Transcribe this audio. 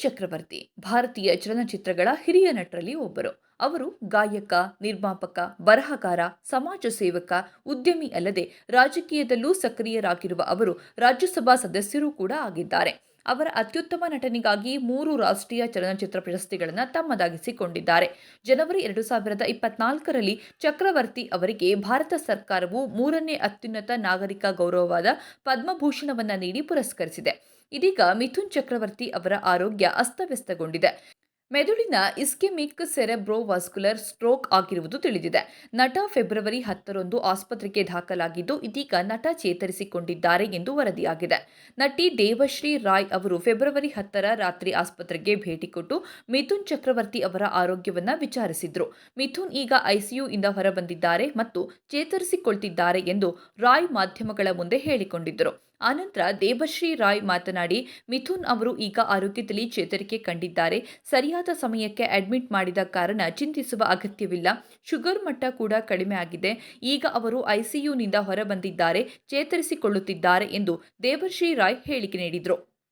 ಚಕ್ರವರ್ತಿ ಭಾರತೀಯ ಚಲನಚಿತ್ರಗಳ ಹಿರಿಯ ನಟರಲ್ಲಿ ಒಬ್ಬರು. ಅವರು ಗಾಯಕ, ನಿರ್ಮಾಪಕ, ಬರಹಗಾರ, ಸಮಾಜ ಸೇವಕ, ಉದ್ಯಮಿ ಅಲ್ಲದೆ ರಾಜಕೀಯದಲ್ಲೂ ಸಕ್ರಿಯರಾಗಿರುವ ಅವರು ರಾಜ್ಯಸಭಾ ಸದಸ್ಯರೂ ಕೂಡ ಆಗಿದ್ದಾರೆ. ಅವರ ಅತ್ಯುತ್ತಮ ನಟನೆಗಾಗಿ 3 ರಾಷ್ಟ್ರೀಯ ಚಲನಚಿತ್ರ ಪ್ರಶಸ್ತಿಗಳನ್ನು ತಮ್ಮದಾಗಿಸಿಕೊಂಡಿದ್ದಾರೆ. ಜನವರಿ 2024ರಲ್ಲಿ ಚಕ್ರವರ್ತಿ ಅವರಿಗೆ ಭಾರತ ಸರ್ಕಾರವು 3ನೇ ಅತ್ಯುನ್ನತ ನಾಗರಿಕ ಗೌರವವಾದ ಪದ್ಮಭೂಷಣವನ್ನು ನೀಡಿ ಪುರಸ್ಕರಿಸಿದೆ. ಇದೀಗ ಮಿಥುನ್ ಚಕ್ರವರ್ತಿ ಅವರ ಆರೋಗ್ಯ ಅಸ್ತವ್ಯಸ್ತಗೊಂಡಿದೆ. ಮೆದುಳಿನ ಇಸ್ಕೆಮಿಕ್ ಸೆರೆಬ್ರೋವಾಸ್ಕ್ಯುಲರ್ ಸ್ಟ್ರೋಕ್ ಆಗಿರುವುದು ತಿಳಿದಿದೆ. ನಟ ಫೆಬ್ರವರಿ 10ರಂದು ಆಸ್ಪತ್ರೆಗೆ ದಾಖಲಾಗಿದ್ದು, ಇದೀಗ ನಟ ಚೇತರಿಸಿಕೊಂಡಿದ್ದಾರೆ ಎಂದು ವರದಿಯಾಗಿದೆ. ನಟಿ ದೇವಶ್ರೀ ರಾಯ್ ಅವರು ಫೆಬ್ರವರಿ 10ರ ರಾತ್ರಿ ಆಸ್ಪತ್ರೆಗೆ ಭೇಟಿ ಕೊಟ್ಟು ಮಿಥುನ್ ಚಕ್ರವರ್ತಿ ಅವರ ಆರೋಗ್ಯವನ್ನು ವಿಚಾರಿಸಿದ್ರು. ಮಿಥುನ್ ಈಗ ಐಸಿಯುಯಿಂದ ಹೊರಬಂದಿದ್ದಾರೆ ಮತ್ತು ಚೇತರಿಸಿಕೊಳ್ತಿದ್ದಾರೆ ಎಂದು ರಾಯ್ ಮಾಧ್ಯಮಗಳ ಮುಂದೆ ಹೇಳಿಕೊಂಡಿದ್ದರು. ಆನಂತರ ದೇವಶ್ರೀ ರಾಯ್ ಮಾತನಾಡಿ, ಮಿಥುನ್ ಅವರು ಈಗ ಆರೋಗ್ಯದಲ್ಲಿ ಚೇತರಿಕೆ ಕಂಡಿದ್ದಾರೆ. ಸರಿಯಾದ ಸಮಯಕ್ಕೆ ಅಡ್ಮಿಟ್ ಮಾಡಿದ ಕಾರಣ ಚಿಂತಿಸುವ ಅಗತ್ಯವಿಲ್ಲ. ಶುಗರ್ ಮಟ್ಟ ಕೂಡ ಕಡಿಮೆ ಆಗಿದೆ. ಈಗ ಅವರು ಐಸಿಯುನಿಂದ ಹೊರಬಂದಿದ್ದಾರೆ, ಚೇತರಿಸಿಕೊಳ್ಳುತ್ತಿದ್ದಾರೆ ಎಂದು ದೇವಶ್ರೀ ರಾಯ್ ಹೇಳಿಕೆ ನೀಡಿದರು.